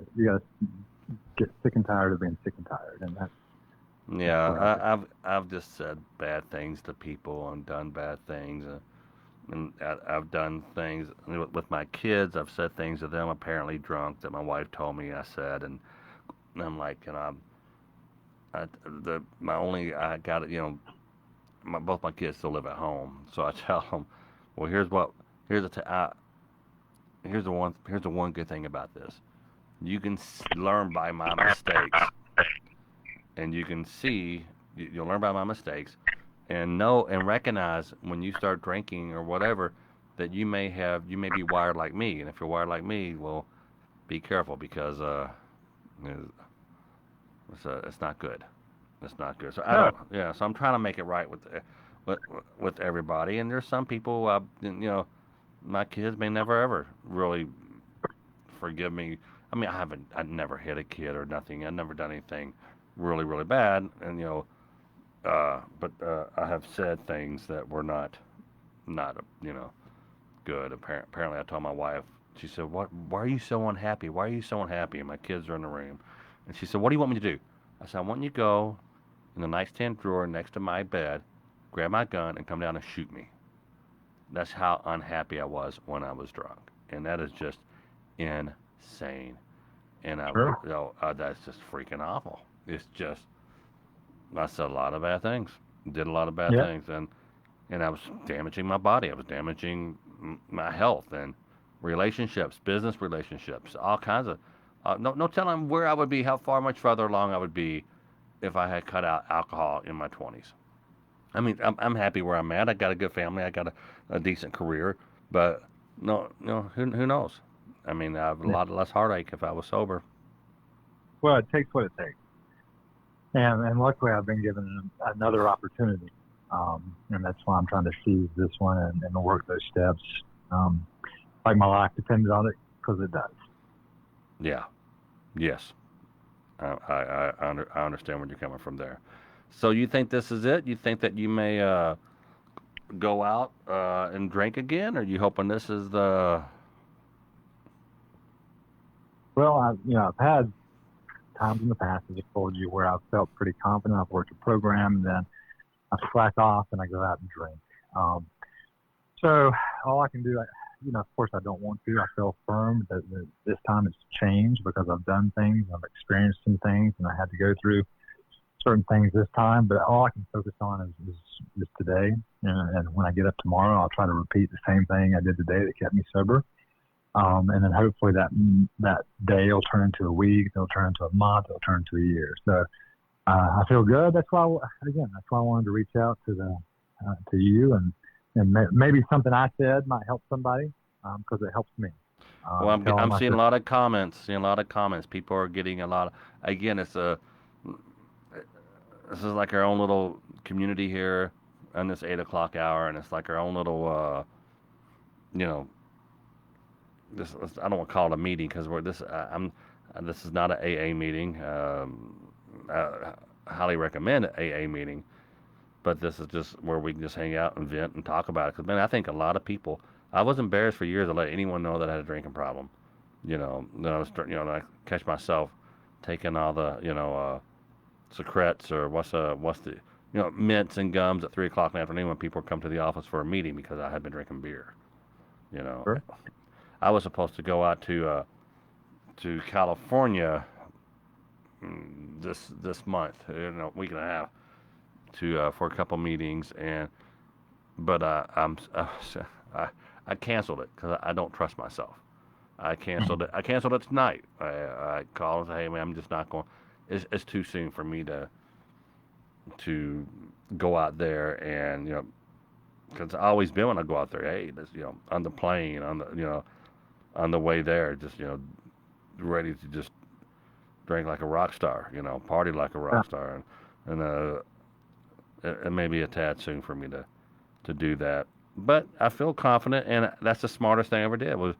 get sick and tired of being sick and tired, and that's yeah. what I do. I've just said bad things to people and done bad things, and I've done things with my kids. I've said things to them apparently drunk that my wife told me I said, and I'm like, my only I got it, both my kids still live at home, so I tell them, well, here's the t- I, here's the one good thing about this. You can learn by my mistakes, and you can see you'll learn by my mistakes, and know and recognize when you start drinking or whatever that you may be wired like me, and if you're wired like me, well, be careful because it's not good. It's not good. So I No, don't. Yeah. So I'm trying to make it right with with everybody. And there's some people. My kids may never ever really forgive me. I mean, I never hit a kid or nothing. I've never done anything really really bad. And but I have said things that were not good. Apparently, I told my wife. She said, "What? Why are you so unhappy? Why are you so unhappy?" And my kids are in the room. And she said, "What do you want me to do?" I said, "I want you to go in the nightstand drawer next to my bed, grab my gun, and come down and shoot me." That's how unhappy I was when I was drunk, and that is just insane. And sure. that's just freaking awful. It's just I said a lot of bad things, did a lot of bad Yeah. things, and I was damaging my body. I was damaging my health and relationships, business relationships, all kinds of. No telling where I would be, how far much further along I would be if I had cut out alcohol in my 20s. I mean, I'm happy where I'm at. I got a good family. I got a decent career, but no, who knows? I mean, I have a Yeah. lot less heartache if I was sober. Well, it takes what it takes, and luckily I've been given another opportunity, and that's why I'm trying to seize this one and work those steps. Um, like my life depended on it, because it does. Yeah, yes, I understand where you're coming from there. So you think this is it? You think that you may go out and drink again, or you hoping this is the? Well, I've had times in the past, as I told you, where I've felt pretty confident. I've worked a program, and then I slack off and I go out and drink. Um, so all I can do, of course, I don't want to. I feel firm that this time it's changed because I've done things, I've experienced some things, and I had to go through certain things this time. But all I can focus on is today. And when I get up tomorrow, I'll try to repeat the same thing I did today that kept me sober. And then hopefully that day will turn into a week, it'll turn into a month, it'll turn into a year. So I feel good. That's why I wanted to reach out to you, and maybe something I said might help somebody because it helps me. Well, I'm seeing a lot of comments. People are getting a lot. Again, this is like our own little community here on this 8 o'clock hour, and it's like our own little, you know, this. I don't want to call it a meeting because we're this. This is not an AA meeting. I highly recommend an AA meeting, but this is just where we can just hang out and vent and talk about it. Because, man, I think a lot of people. I was embarrassed for years to let anyone know that I had a drinking problem. Then I was, I catch myself taking all the, secrets or what's the, mints and gums at 3 o'clock in the afternoon when people come to the office for a meeting because I had been drinking beer. Sure. I was supposed to go out to California this month, a week and a half, to for a couple meetings, but I canceled it because I don't trust myself. I canceled it. I canceled it tonight. I called and said, "Hey man, I'm just not going. It's too soon for me to go out there and because I always been when I go out there. Hey, this, on the plane, on the way there, just ready to just drink like a rock star, party like a rock star, and it may be a tad soon for me to do that, but I feel confident, and that's the smartest thing I ever did was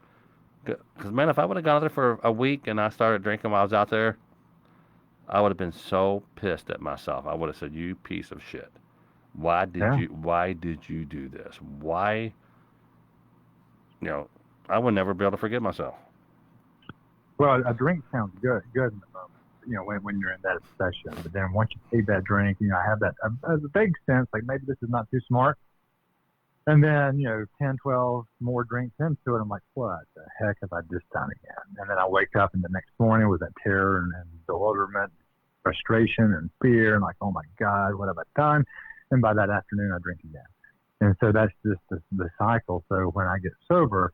because man, if I would have gone out there for a week and I started drinking while I was out there, I would have been so pissed at myself. I would have said, "You piece of shit! Why did you do this? Why?" I would never be able to forgive myself. Well, a drink sounds good in the moment, when you're in that session. But then once you take that drink, I have that a vague sense like maybe this is not too smart. And then 10, 12 more drinks into it, I'm like, what the heck have I just done again? And then I wake up in the next morning with that terror and bewilderment, frustration and fear, and like, oh my God, what have I done? And by that afternoon, I drink again. And so that's just the cycle. So when I get sober,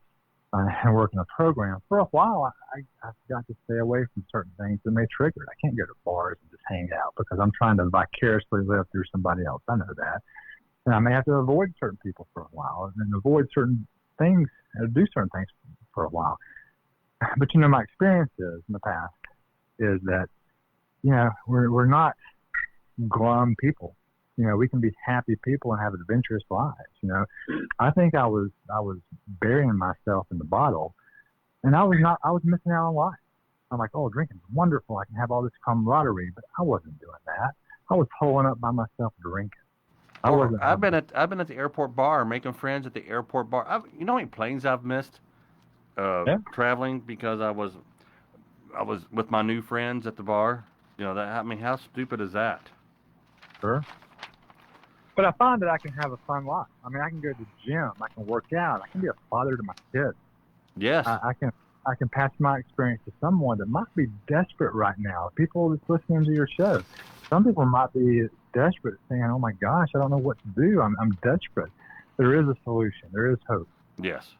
and work in a program, for a while, I've got to stay away from certain things that may trigger it. I can't go to bars and just hang out because I'm trying to vicariously live through somebody else. I know that. And I may have to avoid certain people for a while and avoid certain things, do certain things for a while. But, my experience in the past is that, we're not glum people. We can be happy people and have adventurous lives. I think I was burying myself in the bottle, and I was missing out on life. I'm like, oh, drinking's wonderful. I can have all this camaraderie, but I wasn't doing that. I was holing up by myself drinking. I've been at the airport bar making friends at the airport bar. You know how many planes I've missed traveling because I was with my new friends at the bar. How stupid is that? Sure. But I find that I can have a fun life. I can go to the gym. I can work out. I can be a father to my kids. Yes. I can pass my experience to someone that might be desperate right now. People that's listening to your show. Some people might be desperate, saying, "Oh my gosh, I don't know what to do. I'm desperate." There is a solution. There is hope. Yes.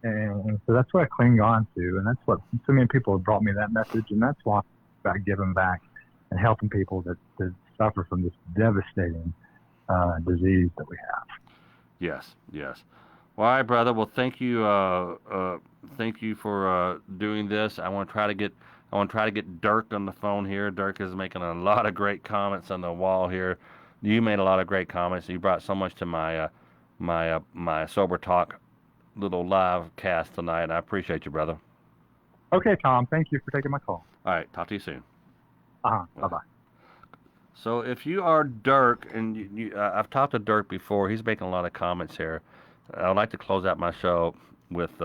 And so that's what I cling on to, and that's what so many people have brought me that message, and that's why I'm about giving back and helping people that suffer from this devastating disease that we have. Yes. Well, all right, brother. Well, thank you for doing this. I want to try to get Dirk on the phone here. Dirk is making a lot of great comments on the wall here. You made a lot of great comments. You brought so much to my sober talk little live cast tonight. I appreciate you, brother. Okay, Tom. Thank you for taking my call. All right. Talk to you soon. Bye-bye. So if you are Dirk, and I've talked to Dirk before, he's making a lot of comments here. I'd like to close out my show with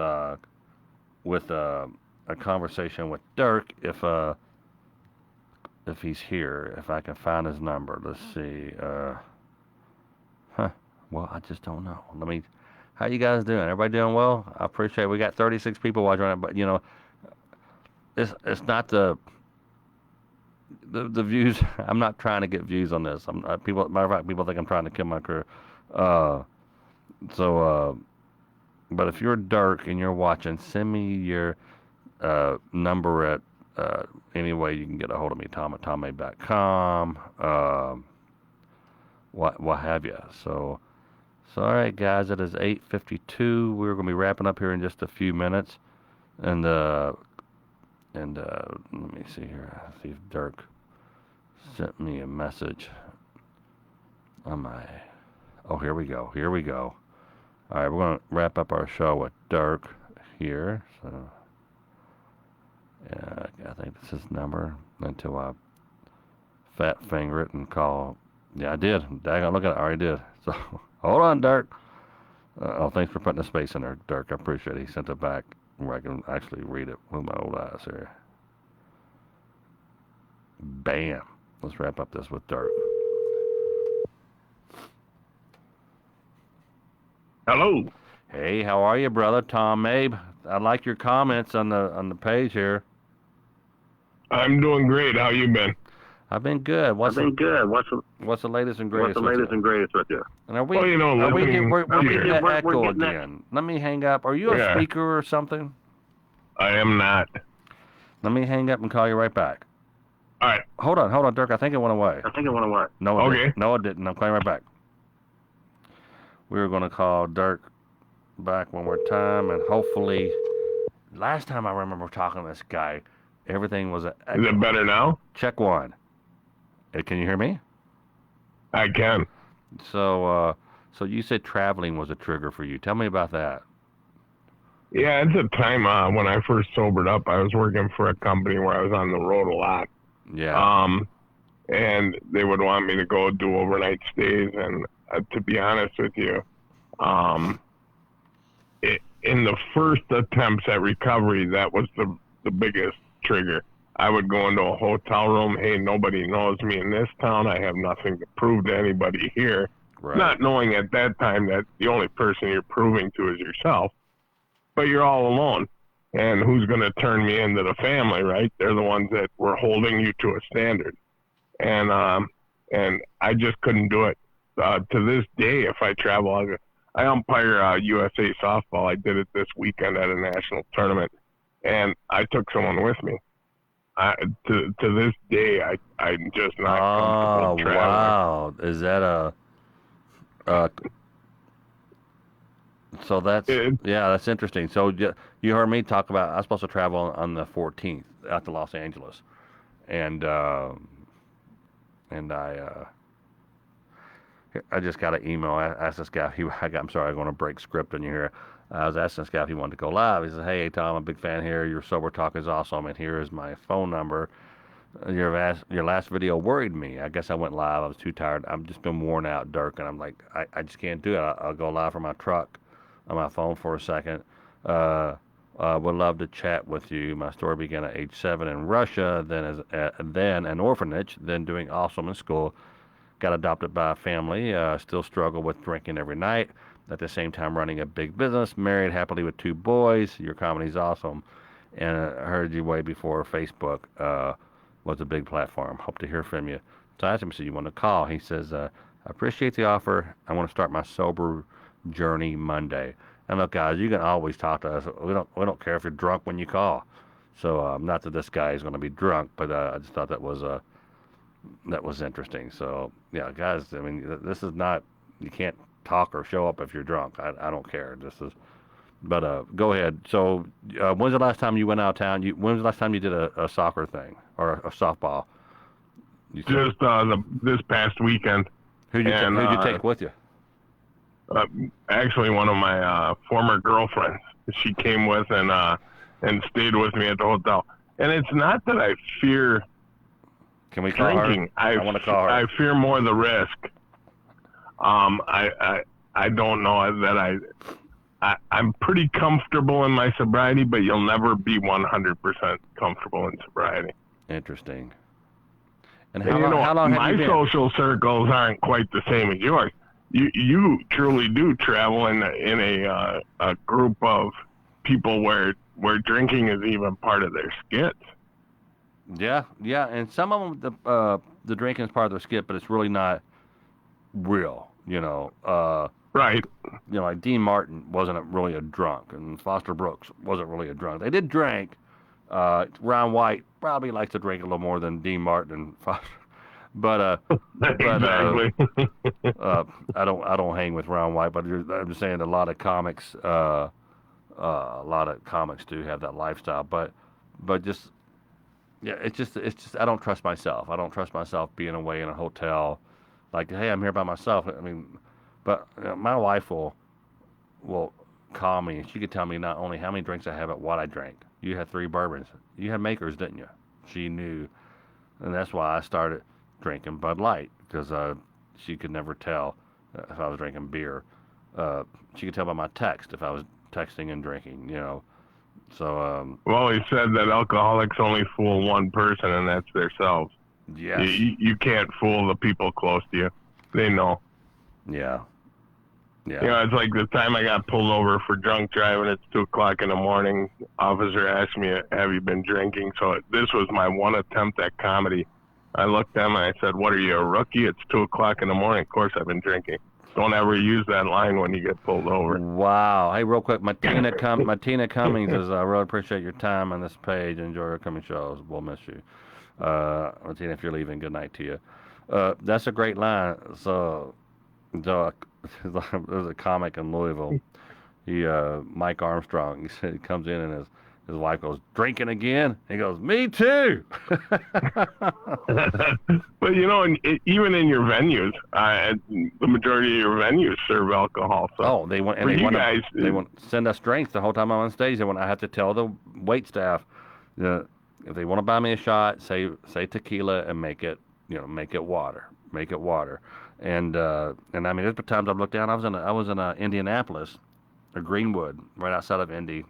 a conversation with Dirk if he's here. If I can find his number, let's see. Well, I just don't know. How you guys doing? Everybody doing well? I appreciate it. We got 36 people watching it, but it's not the views. I'm not trying to get views on this. Matter of fact, people think I'm trying to kill my career. But if you're Dirk and you're watching, send me your number at any way you can get a hold of me. Tom at tommabe.com. What have you? So all right, guys. It is 8:52. We're going to be wrapping up here in just a few minutes, and let me see here. See if Dirk sent me a message on my. Oh, here we go. All right, we're going to wrap up our show with Dirk here. So, yeah, I think this is his number until I fat finger it and call. Yeah, I did. Daggone, look at it. I already did. So, hold on, Dirk. Thanks for putting a space in there, Dirk. I appreciate it. He sent it back where I can actually read it with my old eyes here. Bam. Let's wrap up this with Dirk. Hello. Hey, how are you, brother? Tom Mabe. I like your comments on the page here. I'm doing great. How you been? I've been good. What's the latest and greatest? with you? And are we? Well, Are we listening we're to getting you. that echo again? Let me hang up. Are you a Yeah. speaker or something? I am not. Let me hang up and call you right back. All right. Hold on, Dirk. I think it went away. No, it Okay. didn't. No, it didn't. I'm calling right back. We were going to call Dirk back one more time, and hopefully, last time I remember talking to this guy, everything was Is it better now? check one. Can you hear me? I can. So you said traveling was a trigger for you. Tell me about that. Yeah, it's a time when I first sobered up. I was working for a company where I was on the road a lot. Yeah. And they would want me to go do overnight stays. And to be honest with you, in the first attempts at recovery, that was the biggest trigger. I would go into a hotel room. Hey, nobody knows me in this town. I have nothing to prove to anybody here. Right. Not knowing at that time that the only person you're proving to is yourself, but you're all alone. And who's going to turn me into the family, right? They're the ones that were holding you to a standard. And I just couldn't do it. To this day, if I travel, I umpire USA softball. I did it this weekend at a national tournament, and I took someone with me. To this day, I'm just not comfortable traveling. Wow. Is that so that's interesting. So you heard me talk about, I was supposed to travel on the 14th out to Los Angeles. And I just got an email. I asked this guy, I'm sorry, I'm going to break script on you here. I was asking this guy if he wanted to go live. He said, hey, Tom, I'm a big fan here. Your sober talk is awesome, and here is my phone number. Your last video worried me. I guess I went live. I was too tired. I've just been worn out, Dirk, and I'm like, I just can't do it. I'll go live from my truck on my phone for a second. Would love to chat with you. My story began at age 7 in Russia, then an orphanage, then doing awesome in school. Got adopted by a family, still struggle with drinking every night. At the same time, running a big business, married happily with 2 boys. Your comedy's awesome. And I heard you way before Facebook was a big platform. Hope to hear from you. So I asked him, so you want to call? He says, I appreciate the offer. I want to start my sober journey Monday. And look, guys, you can always talk to us. We don't care if you're drunk when you call. So not that this guy is going to be drunk, but I just thought that was interesting. So yeah, guys, I mean, this is not, you can't talk or show up if you're drunk. I don't care. But go ahead. So when's the last time you went out of town? When was the last time you did a soccer thing or a softball? Just this past weekend. Who'd you take with you? Actually, one of my former girlfriends. She came with and stayed with me at the hotel. And it's not that I fear Can we call drinking. her? I want to call her. I fear more the risk. I don't know that I'm pretty comfortable in my sobriety, but you'll never be 100% comfortable in sobriety. Interesting. And And how long have my you been? social circles aren't quite the same as yours. You truly do travel in a group of people where drinking is even part of their skits. Yeah, yeah, and some of them the drinking is part of their skit, but it's really not real. Right. Like Dean Martin wasn't really a drunk, and Foster Brooks wasn't really a drunk. They did drink. Ron White probably likes to drink a little more than Dean Martin and Foster, but Exactly. I don't hang with Ron White, but I'm just saying a lot of comics do have that lifestyle, but just yeah, it's just I don't trust myself. I don't trust myself being away in a hotel, like, hey, I'm here by myself. I mean, but my wife will call me, and she could tell me not only how many drinks I have, but what I drank. You had 3 bourbons. You had Makers, didn't you? She knew, and that's why I started drinking Bud Light, because she could never tell if I was drinking beer. She could tell by my text if I was texting and drinking. So Well, he said that alcoholics only fool one person, and that's themselves. yes, You can't fool the people close to you. They know. yeah. It's like the time I got pulled over for drunk driving. It's 2:00 in the morning. Officer asked me, "Have you been drinking?" So this was my one attempt at comedy. I looked at him and I said, "What are you, a rookie? It's 2:00 in the morning. Of course I've been drinking." Don't ever use that line when you get pulled over. Wow. Hey, real quick, Martina Cummings says, I really appreciate your time on this page. Enjoy your coming shows. We'll miss you. Martina, if you're leaving, good night to you. That's a great line. So, there's a comic in Louisville. Mike Armstrong, he said he comes in and his wife goes, drinking again? He goes, me too. But even in your venues, the majority of your venues serve alcohol. So they want to send us drinks the whole time I'm on stage. I have to tell the wait staff, if they want to buy me a shot, say tequila and make it water, and I mean, there's been times I've looked down. I was in Indianapolis, or Greenwood, right outside of Indy,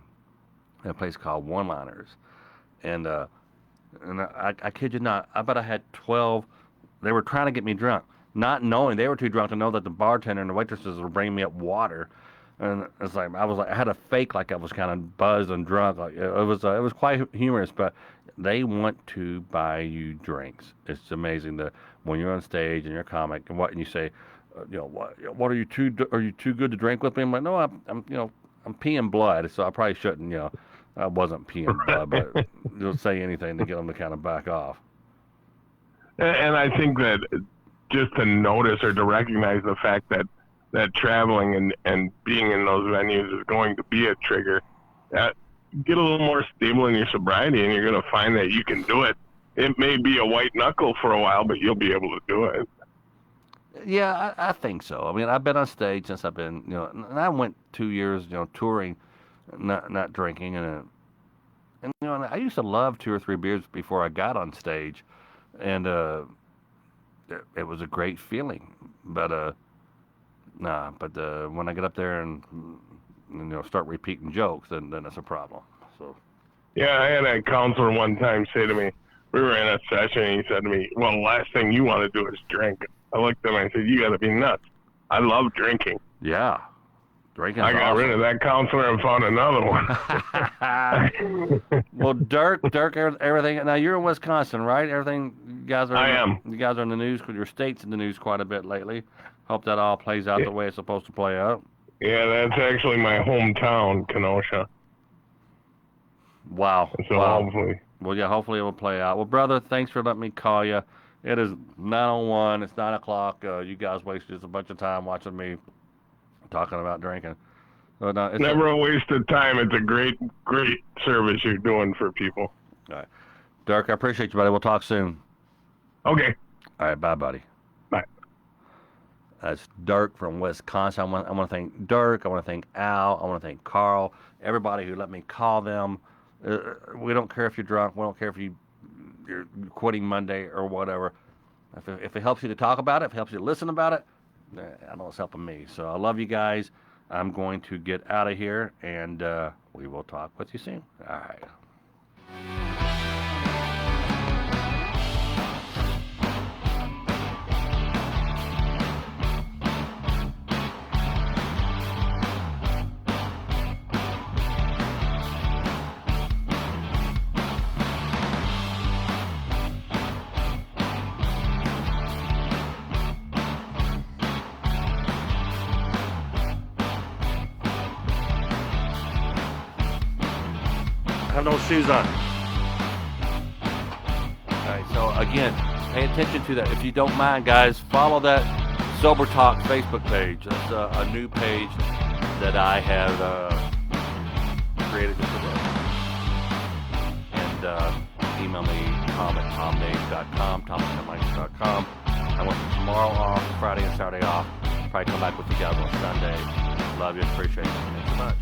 in a place called One Liners, and I kid you not, I bet I had 12. They were trying to get me drunk, not knowing they were too drunk to know that the bartender and the waitresses were bringing me up water, and it's like I had a fake like I was kind of buzzed and drunk. Like it was quite humorous, but they want to buy you drinks. It's amazing that when you're on stage and you're a comic and you say, what are you too good to drink with me? I'm like, no, I'm peeing blood, so I probably shouldn't. I wasn't peeing blood, but you'll say anything to get them to kind of back off. And I think that just to notice or to recognize the fact that traveling and being in those venues is going to be a trigger, get a little more stable in your sobriety, and you're going to find that you can do it. It may be a white knuckle for a while, but you'll be able to do it. Yeah, I think so. I mean, I've been on stage since I've been, and I went 2 years, touring, not drinking, and I used to love 2 or 3 beers before I got on stage, and it was a great feeling. But when I get up there and start repeating jokes, then it's a problem. So. Yeah, I had a counselor one time say to me, we were in a session, and he said to me, "Well, the last thing you want to do is drink." I looked at him and I said, "You got to be nuts. I love drinking." Yeah. Drinking. I got rid of that counselor and found another one. Well, Dirk, everything. Now you're in Wisconsin, right? Everything. You guys are. I am. You guys are in the news. Your state's in the news quite a bit lately. Hope that all plays out the way it's supposed to play out. Yeah, that's actually my hometown, Kenosha. Wow. So hopefully. Well, yeah, hopefully it will play out. Well, brother, thanks for letting me call you. It is 9:01. It's 9 o'clock. You guys wasted just a bunch of time watching me talking about drinking. So, no, it's never a waste of time. It's a great service you're doing for people. All right. Dirk, I appreciate you, buddy. We'll talk soon. Okay. All right. Bye, buddy. Bye. That's Dirk from Wisconsin. I want to thank Dirk. I want to thank Al. I want to thank Carl. Everybody who let me call them. We don't care if you're drunk. We don't care if you're quitting Monday or whatever. If it helps you to talk about it, if it helps you to listen about it, I know it's helping me. So I love you guys. I'm going to get out of here, and we will talk with you soon. All right. Have no shoes on. Alright, so again, pay attention to that. If you don't mind, guys, follow that Sober Talk Facebook page. That's a new page that I have created just for this. And email me, Tom at tommabe.com, tom@tommabe.com. I want tomorrow off, Friday and Saturday off. Probably come back with you guys on Sunday. Love you, appreciate it. Thanks so much.